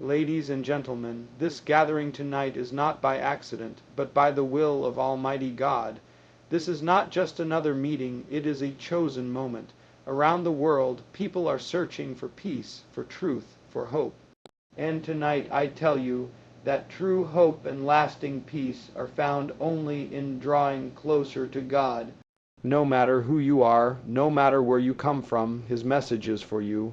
Ladies and gentlemen, this gathering tonight is not by accident, but by the will of Almighty God. This is not just another meeting, it is a chosen moment. Around the world, people are searching for peace, for truth, for hope. And tonight I tell you that true hope and lasting peace are found only in drawing closer to God. No matter who you are, no matter where you come from, His message is for you.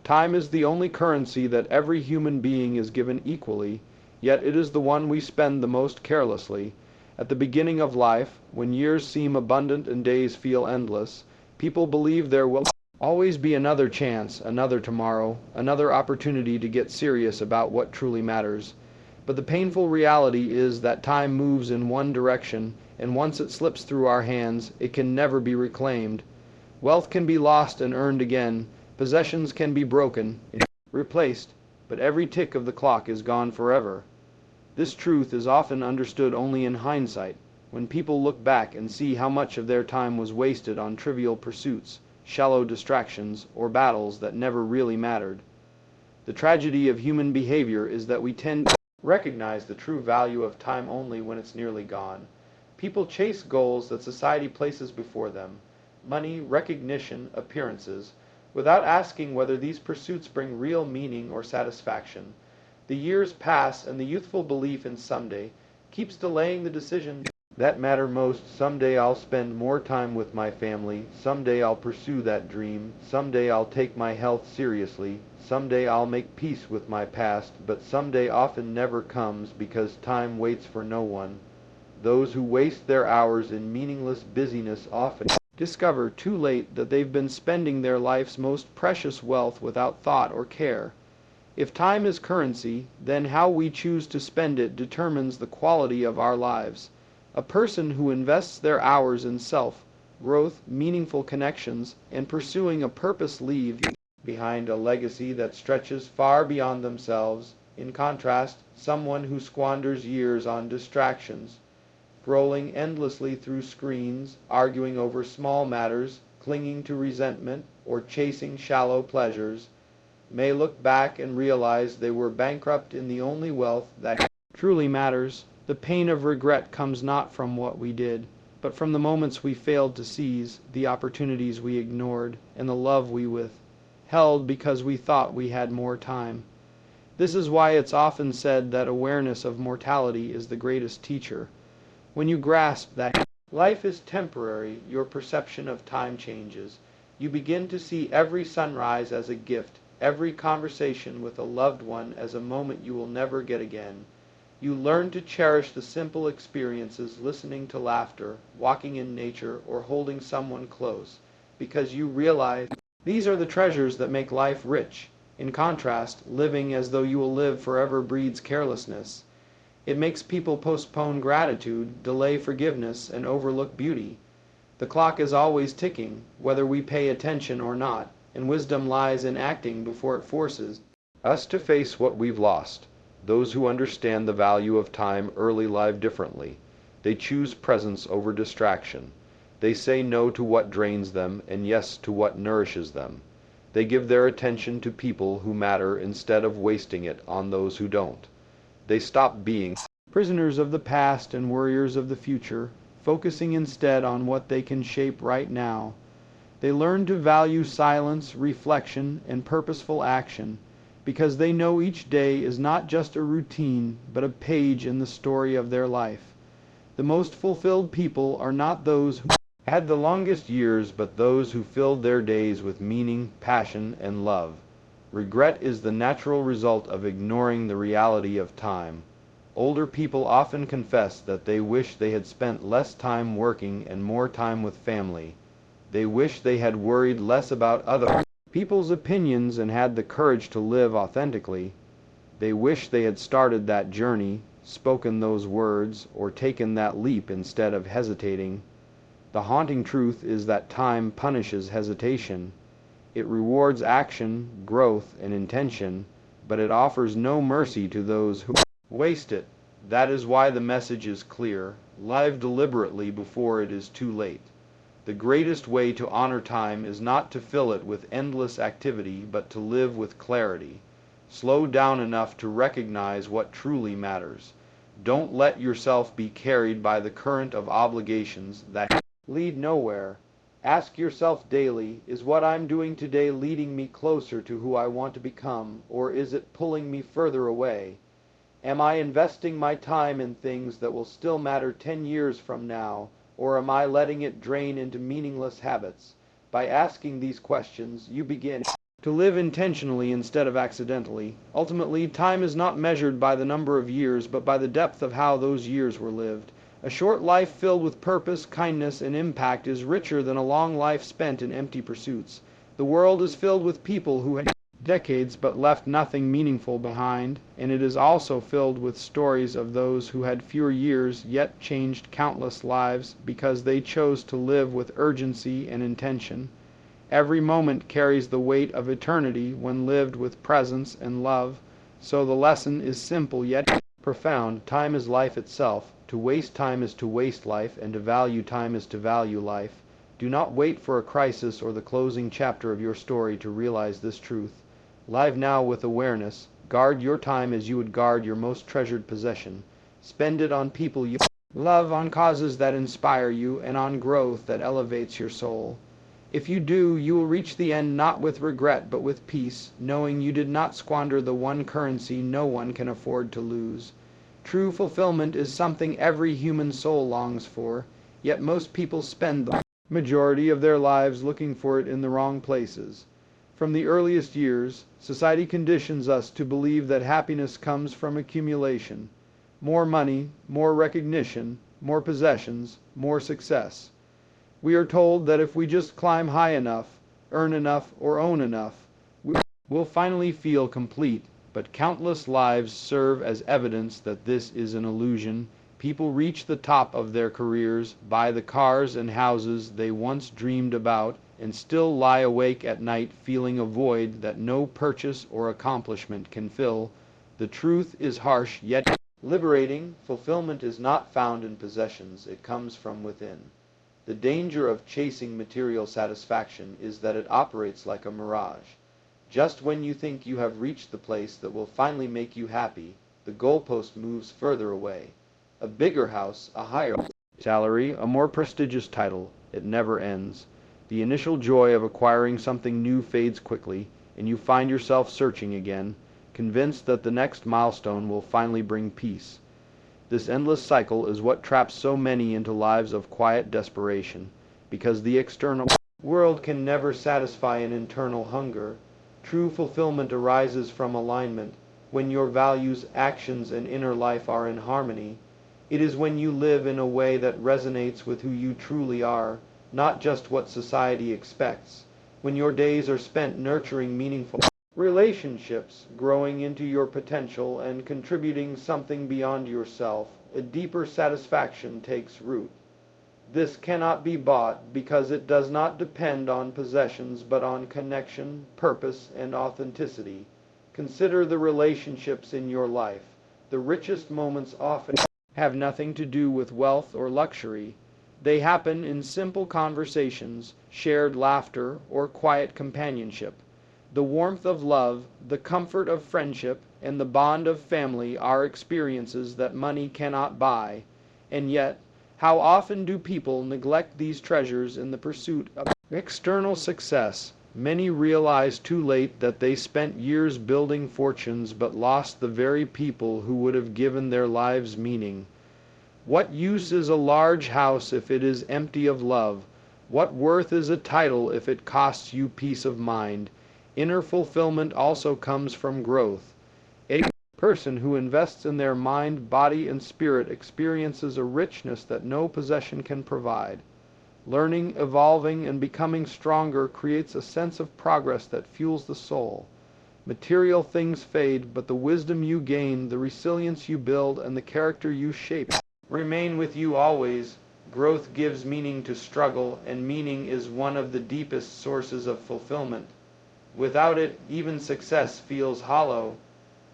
Time is the only currency that every human being is given equally, yet it is the one we spend the most carelessly. At the beginning of life, when years seem abundant and days feel endless, people believe there will always be another chance, another tomorrow, another opportunity to get serious about what truly matters. But the painful reality is that time moves in one direction, and once it slips through our hands, it can never be reclaimed. Wealth can be lost and earned again. Possessions can be broken, replaced, but every tick of the clock is gone forever. This truth is often understood only in hindsight, when people look back and see how much of their time was wasted on trivial pursuits, shallow distractions, or battles that never really mattered. The tragedy of human behavior is that we tend to recognize the true value of time only when it's nearly gone. People chase goals that society places before them, money, recognition, appearances, without asking whether these pursuits bring real meaning or satisfaction. The years pass, and the youthful belief in someday keeps delaying the decisions that matter most. Someday I'll spend more time with my family, someday I'll pursue that dream, someday I'll take my health seriously, someday I'll make peace with my past, but someday often never comes because time waits for no one. Those who waste their hours in meaningless busyness often discover too late that they've been spending their life's most precious wealth without thought or care. If time is currency, then how we choose to spend it determines the quality of our lives. A person who invests their hours in self, growth, meaningful connections, and pursuing a purpose leaves behind a legacy that stretches far beyond themselves. In contrast, someone who squanders years on distractions, scrolling endlessly through screens, arguing over small matters, clinging to resentment, or chasing shallow pleasures, may look back and realize they were bankrupt in the only wealth that truly matters. The pain of regret comes not from what we did, but from the moments we failed to seize, the opportunities we ignored, and the love we withheld because we thought we had more time. This is why it's often said that awareness of mortality is the greatest teacher. When you grasp that life is temporary, your perception of time changes. You begin to see every sunrise as a gift, every conversation with a loved one as a moment you will never get again. You learn to cherish the simple experiences, listening to laughter, walking in nature, or holding someone close, because you realize these are the treasures that make life rich. In contrast, living as though you will live forever breeds carelessness. It makes people postpone gratitude, delay forgiveness, and overlook beauty. The clock is always ticking, whether we pay attention or not, and wisdom lies in acting before it forces us to face what we've lost. Those who understand the value of time early live differently. They choose presence over distraction. They say no to what drains them and yes to what nourishes them. They give their attention to people who matter instead of wasting it on those who don't. They stop being prisoners of the past and worriers of the future, focusing instead on what they can shape right now. They learn to value silence, reflection, and purposeful action, because they know each day is not just a routine, but a page in the story of their life. The most fulfilled people are not those who had the longest years, but those who filled their days with meaning, passion, and love. Regret is the natural result of ignoring the reality of time. Older people often confess that they wish they had spent less time working and more time with family. They wish they had worried less about other people's opinions and had the courage to live authentically. They wish they had started that journey, spoken those words, or taken that leap instead of hesitating. The haunting truth is that time punishes hesitation. It rewards action, growth, and intention, but it offers no mercy to those who waste it. That is why the message is clear: live deliberately before it is too late. The greatest way to honor time is not to fill it with endless activity, but to live with clarity. Slow down enough to recognize what truly matters. Don't let yourself be carried by the current of obligations that lead nowhere. Ask yourself daily, is what I'm doing today leading me closer to who I want to become, or is it pulling me further away? Am I investing my time in things that will still matter 10 years from now, or am I letting it drain into meaningless habits? By asking these questions, you begin to live intentionally instead of accidentally. Ultimately, time is not measured by the number of years, but by the depth of how those years were lived. A short life filled with purpose, kindness, and impact is richer than a long life spent in empty pursuits. The world is filled with people who had decades but left nothing meaningful behind, and it is also filled with stories of those who had fewer years yet changed countless lives because they chose to live with urgency and intention. Every moment carries the weight of eternity when lived with presence and love, so the lesson is simple yet profound. Time is life itself. To waste time is to waste life, and to value time is to value life. Do not wait for a crisis or the closing chapter of your story to realize this truth. Live now with awareness. Guard your time as you would guard your most treasured possession. Spend it on people you love, on causes that inspire you, and on growth that elevates your soul. If you do, you will reach the end not with regret but with peace, knowing you did not squander the one currency no one can afford to lose. True fulfillment is something every human soul longs for, yet most people spend the majority of their lives looking for it in the wrong places. From the earliest years, society conditions us to believe that happiness comes from accumulation. More money, more recognition, more possessions, more success. We are told that if we just climb high enough, earn enough, or own enough, we'll finally feel complete. But countless lives serve as evidence that this is an illusion. People reach the top of their careers, buy the cars and houses they once dreamed about, and still lie awake at night feeling a void that no purchase or accomplishment can fill. The truth is harsh yet liberating. Fulfillment is not found in possessions, it comes from within. The danger of chasing material satisfaction is that it operates like a mirage. Just when you think you have reached the place that will finally make you happy, the goalpost moves further away. A bigger house, a higher salary, a more prestigious title. It never ends. The initial joy of acquiring something new fades quickly, and you find yourself searching again, convinced that the next milestone will finally bring peace. This endless cycle is what traps so many into lives of quiet desperation, because the external world can never satisfy an internal hunger. True fulfillment arises from alignment, when your values, actions, and inner life are in harmony. It is when you live in a way that resonates with who you truly are, not just what society expects. When your days are spent nurturing meaningful relationships, growing into your potential, and contributing something beyond yourself, a deeper satisfaction takes root. This cannot be bought because it does not depend on possessions but on connection, purpose, and authenticity. Consider the relationships in your life. The richest moments often have nothing to do with wealth or luxury. They happen in simple conversations, shared laughter, or quiet companionship. The warmth of love, the comfort of friendship, and the bond of family are experiences that money cannot buy. And yet, how often do people neglect these treasures in the pursuit of external success? Many realize too late that they spent years building fortunes but lost the very people who would have given their lives meaning. What use is a large house if it is empty of love? What worth is a title if it costs you peace of mind? Inner fulfillment also comes from growth. A person who invests in their mind, body, and spirit experiences a richness that no possession can provide. Learning, evolving, and becoming stronger creates a sense of progress that fuels the soul. Material things fade, but the wisdom you gain, the resilience you build, and the character you shape remain with you always. Growth gives meaning to struggle, and meaning is one of the deepest sources of fulfillment. Without it, even success feels hollow.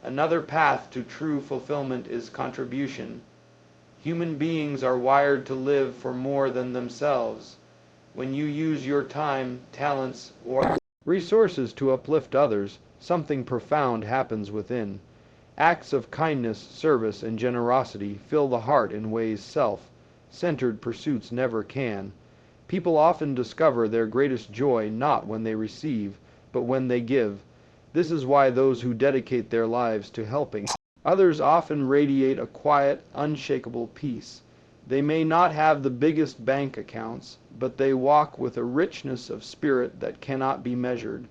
Another path to true fulfillment is contribution. Human beings are wired to live for more than themselves. When you use your time, talents, or resources to uplift others, something profound happens within. Acts of kindness, service, and generosity fill the heart in ways self-centered pursuits never can. People often discover their greatest joy not when they receive, but when they give. This is why those who dedicate their lives to helping others often radiate a quiet, unshakable peace. They may not have the biggest bank accounts, but they walk with a richness of spirit that cannot be measured.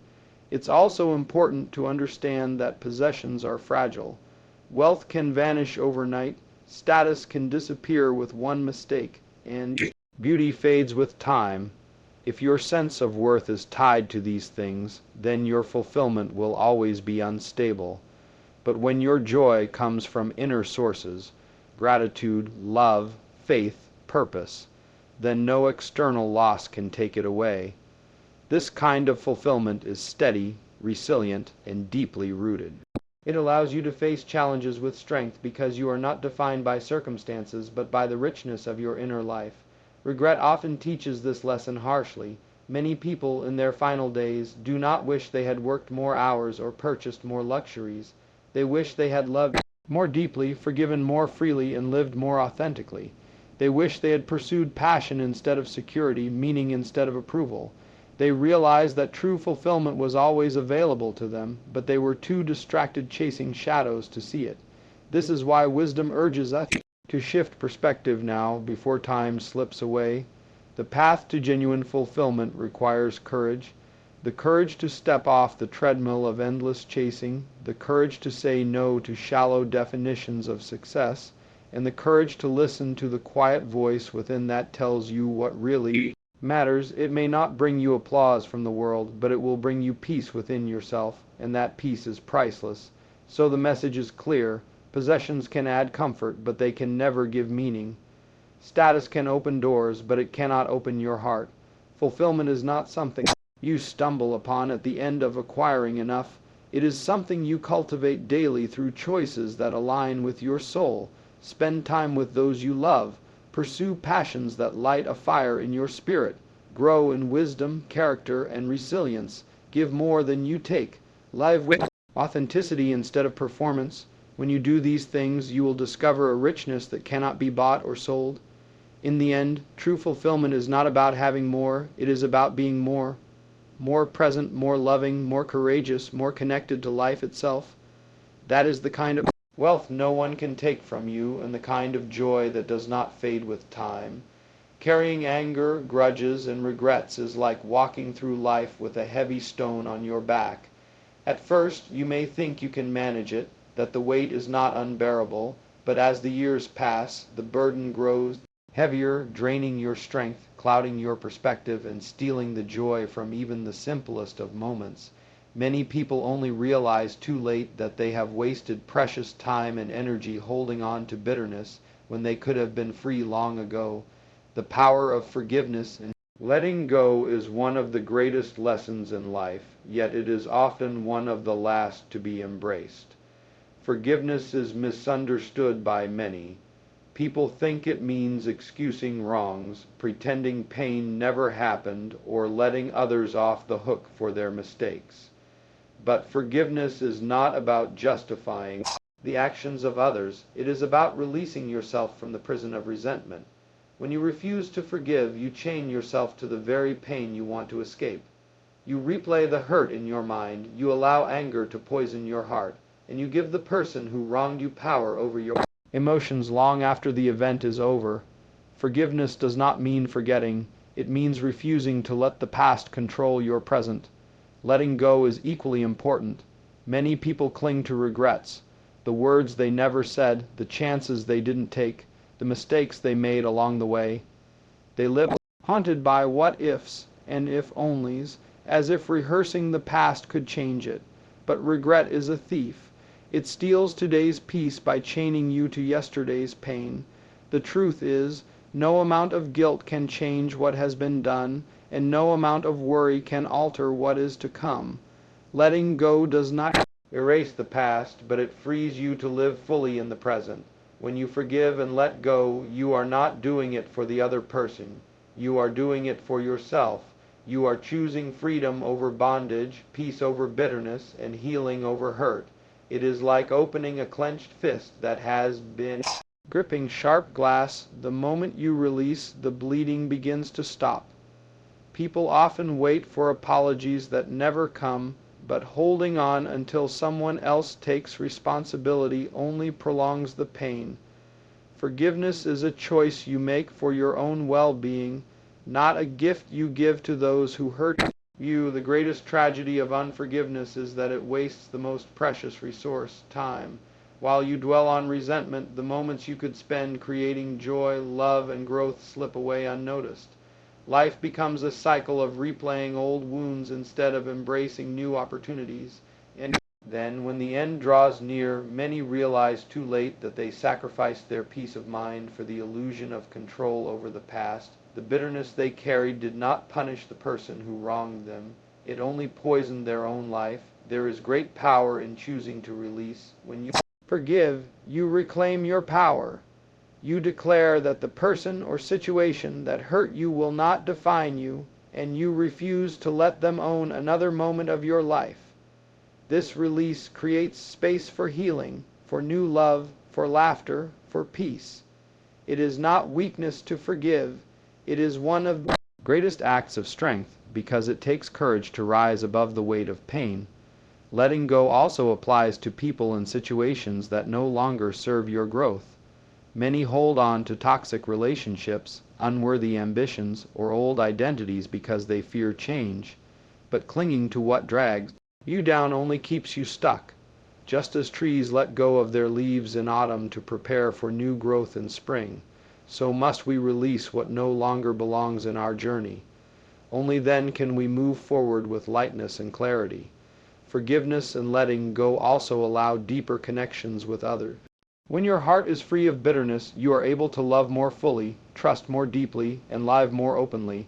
It's also important to understand that possessions are fragile. Wealth can vanish overnight, status can disappear with one mistake, and beauty fades with time. If your sense of worth is tied to these things, then your fulfillment will always be unstable. But when your joy comes from inner sources, gratitude, love, faith, purpose, then no external loss can take it away. This kind of fulfillment is steady, resilient, and deeply rooted. It allows you to face challenges with strength because you are not defined by circumstances but by the richness of your inner life. Regret often teaches this lesson harshly. Many people in their final days do not wish they had worked more hours or purchased more luxuries. They wish they had loved more deeply, forgiven more freely, and lived more authentically. They wish they had pursued passion instead of security, meaning instead of approval. They realized that true fulfillment was always available to them, but they were too distracted chasing shadows to see it. This is why wisdom urges us to shift perspective now before time slips away. The path to genuine fulfillment requires courage. The courage to step off the treadmill of endless chasing, the courage to say no to shallow definitions of success, and the courage to listen to the quiet voice within that tells you what really matters. It may not bring you applause from the world, but it will bring you peace within yourself, and that peace is priceless. So the message is clear. Possessions can add comfort, but they can never give meaning. Status can open doors, but it cannot open your heart. Fulfillment is not something you stumble upon at the end of acquiring enough. It is something you cultivate daily through choices that align with your soul. Spend time with those you love. Pursue passions that light a fire in your spirit. Grow in wisdom, character, and resilience. Give more than you take. Live with authenticity instead of performance. When you do these things, you will discover a richness that cannot be bought or sold. In the end, true fulfillment is not about having more, it is about being more. More present, more loving, more courageous, more connected to life itself. That is the kind of wealth no one can take from you, and the kind of joy that does not fade with time. Carrying anger, grudges, and regrets is like walking through life with a heavy stone on your back. At first, you may think you can manage it, that the weight is not unbearable, but as the years pass, the burden grows heavier, draining your strength, clouding your perspective, and stealing the joy from even the simplest of moments. Many people only realize too late that they have wasted precious time and energy holding on to bitterness when they could have been free long ago. The power of forgiveness and letting go is one of the greatest lessons in life, yet it is often one of the last to be embraced. Forgiveness is misunderstood by many. People think it means excusing wrongs, pretending pain never happened, or letting others off the hook for their mistakes. But forgiveness is not about justifying the actions of others. It is about releasing yourself from the prison of resentment. When you refuse to forgive, you chain yourself to the very pain you want to escape. You replay the hurt in your mind, you allow anger to poison your heart, and you give the person who wronged you power over your emotions long after the event is over. Forgiveness does not mean forgetting. It means refusing to let the past control your present. Letting go is equally important. Many people cling to regrets, the words they never said, the chances they didn't take, the mistakes they made along the way. They live haunted by what-ifs and if-onlys, as if rehearsing the past could change it. But regret is a thief. It steals today's peace by chaining you to yesterday's pain. The truth is, no amount of guilt can change what has been done, and no amount of worry can alter what is to come. Letting go does not erase the past, but it frees you to live fully in the present. When you forgive and let go, you are not doing it for the other person. You are doing it for yourself. You are choosing freedom over bondage, peace over bitterness, and healing over hurt. It is like opening a clenched fist that has been gripping sharp glass. The moment you release, the bleeding begins to stop. People often wait for apologies that never come, but holding on until someone else takes responsibility only prolongs the pain. Forgiveness is a choice you make for your own well-being, not a gift you give to those who hurt you. The greatest tragedy of unforgiveness is that it wastes the most precious resource, time. While you dwell on resentment, the moments you could spend creating joy, love, and growth slip away unnoticed. Life becomes a cycle of replaying old wounds instead of embracing new opportunities. And then, when the end draws near, many realize too late that they sacrificed their peace of mind for the illusion of control over the past. The bitterness they carried did not punish the person who wronged them. It only poisoned their own life. There is great power in choosing to release. When you forgive, you reclaim your power. You declare that the person or situation that hurt you will not define you, and you refuse to let them own another moment of your life. This release creates space for healing, for new love, for laughter, for peace. It is not weakness to forgive. It is one of the greatest acts of strength, because it takes courage to rise above the weight of pain. Letting go also applies to people and situations that no longer serve your growth. Many hold on to toxic relationships, unworthy ambitions, or old identities because they fear change. But clinging to what drags you down only keeps you stuck. Just as trees let go of their leaves in autumn to prepare for new growth in spring, so must we release what no longer belongs in our journey. Only then can we move forward with lightness and clarity. Forgiveness and letting go also allow deeper connections with others. When your heart is free of bitterness, you are able to love more fully, trust more deeply, and live more openly.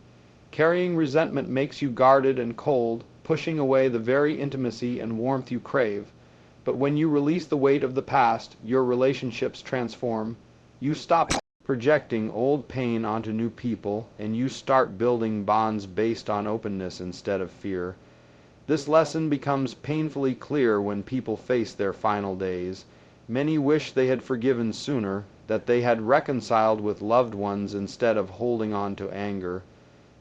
Carrying resentment makes you guarded and cold, pushing away the very intimacy and warmth you crave. But when you release the weight of the past, your relationships transform. You stop projecting old pain onto new people, and you start building bonds based on openness instead of fear. This lesson becomes painfully clear when people face their final days. Many wish they had forgiven sooner, that they had reconciled with loved ones instead of holding on to anger.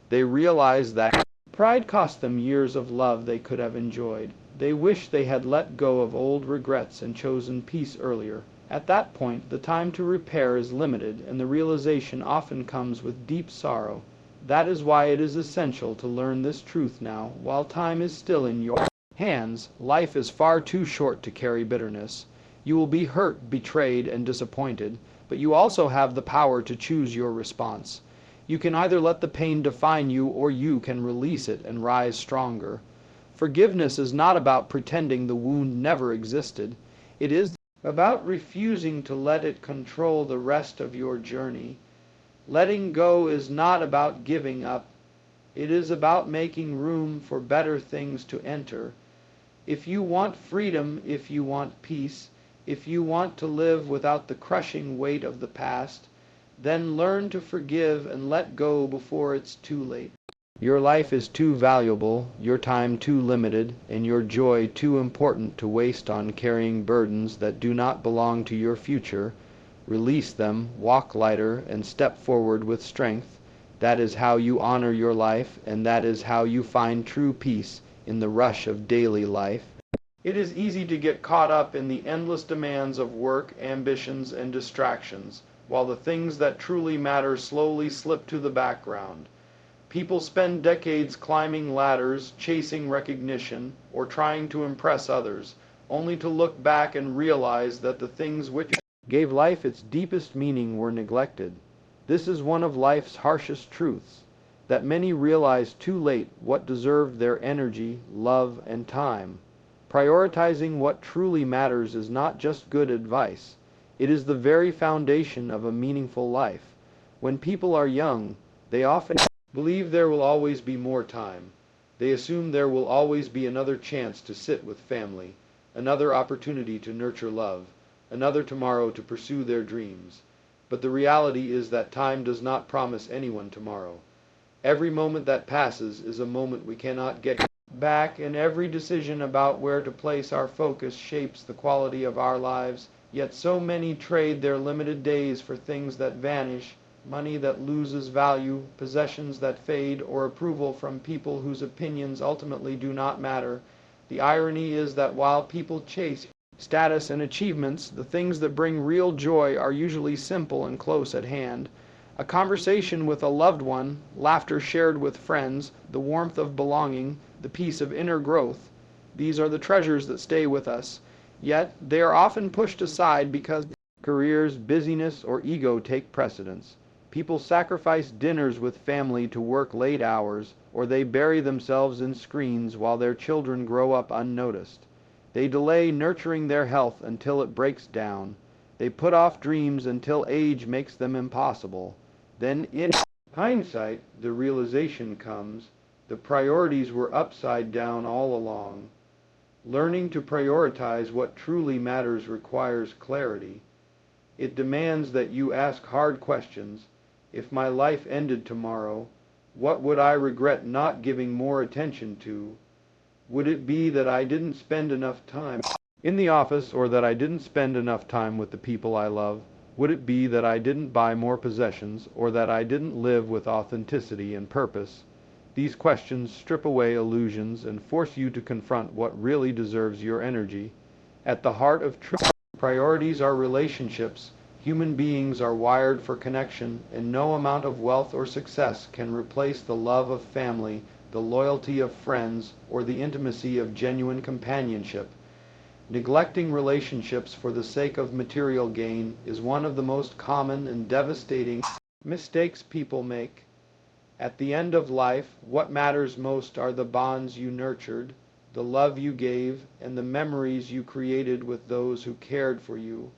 They realize that pride cost them years of love they could have enjoyed. They wish they had let go of old regrets and chosen peace earlier. At that point, the time to repair is limited, and the realization often comes with deep sorrow. That is why it is essential to learn this truth now, while time is still in your hands. Life is far too short to carry bitterness. You will be hurt, betrayed, and disappointed, but you also have the power to choose your response. You can either let the pain define you, or you can release it and rise stronger. Forgiveness is not about pretending the wound never existed. It is about refusing to let it control the rest of your journey. Letting go is not about giving up. It is about making room for better things to enter. If you want freedom, if you want peace, if you want to live without the crushing weight of the past, then learn to forgive and let go before it's too late. Your life is too valuable, your time too limited, and your joy too important to waste on carrying burdens that do not belong to your future. Release them, walk lighter, and step forward with strength. That is how you honor your life, and that is how you find true peace in the rush of daily life. It is easy to get caught up in the endless demands of work, ambitions, and distractions, while the things that truly matter slowly slip to the background. People spend decades climbing ladders, chasing recognition, or trying to impress others, only to look back and realize that the things which gave life its deepest meaning were neglected. This is one of life's harshest truths, that many realize too late what deserved their energy, love, and time. Prioritizing what truly matters is not just good advice. It is the very foundation of a meaningful life. When people are young, they often believe there will always be more time. They assume there will always be another chance to sit with family, another opportunity to nurture love, another tomorrow to pursue their dreams. But the reality is that time does not promise anyone tomorrow. Every moment that passes is a moment we cannot get back, and every decision about where to place our focus shapes the quality of our lives. Yet so many trade their limited days for things that vanish, money that loses value, possessions that fade, or approval from people whose opinions ultimately do not matter. The irony is that while people chase status and achievements, the things that bring real joy are usually simple and close at hand. A conversation with a loved one, laughter shared with friends, the warmth of belonging, the peace of inner growth. These are the treasures that stay with us. Yet they are often pushed aside because careers, busyness, or ego take precedence. People sacrifice dinners with family to work late hours, or they bury themselves in screens while their children grow up unnoticed. They delay nurturing their health until it breaks down. They put off dreams until age makes them impossible. Then in hindsight, the realization comes, the priorities were upside down all along. Learning to prioritize what truly matters requires clarity. It demands that you ask hard questions. If my life ended tomorrow, what would I regret not giving more attention to? Would it be that I didn't spend enough time in the office, or that I didn't spend enough time with the people I love? Would it be that I didn't buy more possessions, or that I didn't live with authenticity and purpose? These questions strip away illusions and force you to confront what really deserves your energy. At the heart of true priorities are relationships. Human beings are wired for connection, and no amount of wealth or success can replace the love of family, the loyalty of friends, or the intimacy of genuine companionship. Neglecting relationships for the sake of material gain is one of the most common and devastating mistakes people make. At the end of life, what matters most are the bonds you nurtured, the love you gave, and the memories you created with those who cared for you.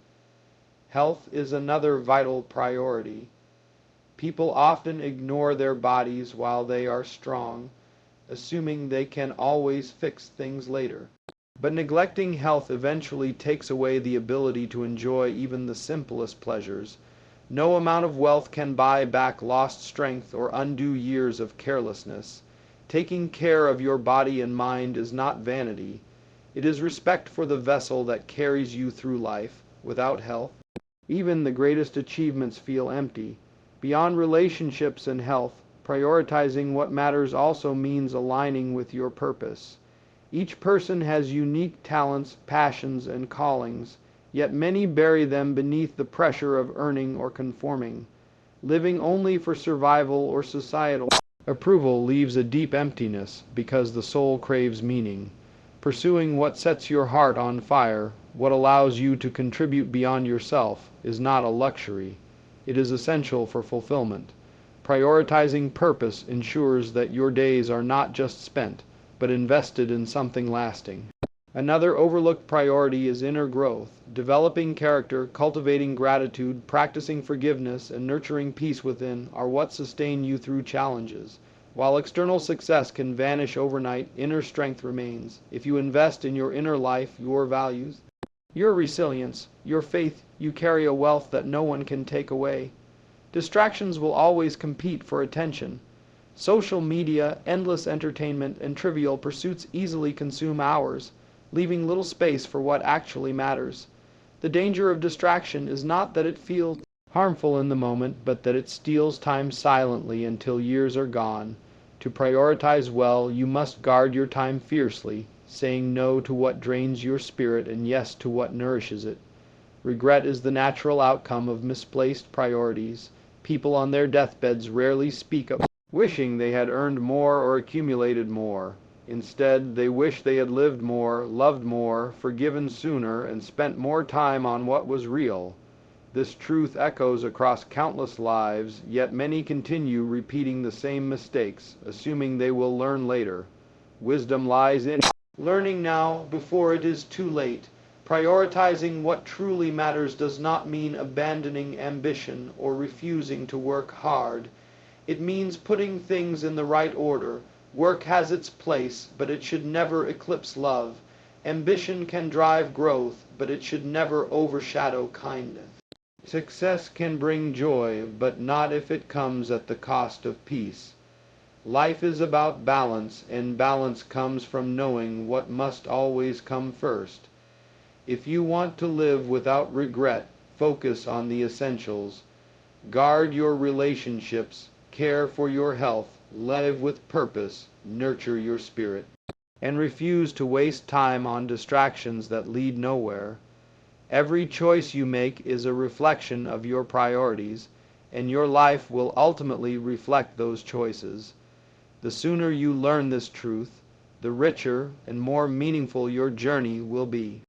Health is another vital priority. People often ignore their bodies while they are strong, assuming they can always fix things later. But neglecting health eventually takes away the ability to enjoy even the simplest pleasures. No amount of wealth can buy back lost strength or undo years of carelessness. Taking care of your body and mind is not vanity. It is respect for the vessel that carries you through life. Without health, even the greatest achievements feel empty. Beyond relationships and health, prioritizing what matters also means aligning with your purpose. Each person has unique talents, passions, and callings, yet many bury them beneath the pressure of earning or conforming. Living only for survival or societal approval leaves a deep emptiness because the soul craves meaning. Pursuing what sets your heart on fire, what allows you to contribute beyond yourself, is not a luxury. It is essential for fulfillment. Prioritizing purpose ensures that your days are not just spent, but invested in something lasting. Another overlooked priority is inner growth. Developing character, cultivating gratitude, practicing forgiveness, and nurturing peace within are what sustain you through challenges. While external success can vanish overnight, inner strength remains. If you invest in your inner life, your values, your resilience, your faith, you carry a wealth that no one can take away. Distractions will always compete for attention. Social media, endless entertainment, and trivial pursuits easily consume hours, leaving little space for what actually matters. The danger of distraction is not that it feels harmful in the moment, but that it steals time silently until years are gone. To prioritize well, you must guard your time fiercely, saying no to what drains your spirit and yes to what nourishes it. Regret is the natural outcome of misplaced priorities. People on their deathbeds rarely speak of wishing they had earned more or accumulated more. Instead, they wish they had lived more, loved more, forgiven sooner, and spent more time on what was real. This truth echoes across countless lives, yet many continue repeating the same mistakes, assuming they will learn later. Wisdom lies in learning now before it is too late. Prioritizing what truly matters does not mean abandoning ambition or refusing to work hard. It means putting things in the right order. Work has its place, but it should never eclipse love. Ambition can drive growth, but it should never overshadow kindness. Success can bring joy, but not if it comes at the cost of peace. Life is about balance, and balance comes from knowing what must always come first. If you want to live without regret, focus on the essentials. Guard your relationships, care for your health, live with purpose, nurture your spirit, and refuse to waste time on distractions that lead nowhere. Every choice you make is a reflection of your priorities, and your life will ultimately reflect those choices. The sooner you learn this truth, the richer and more meaningful your journey will be.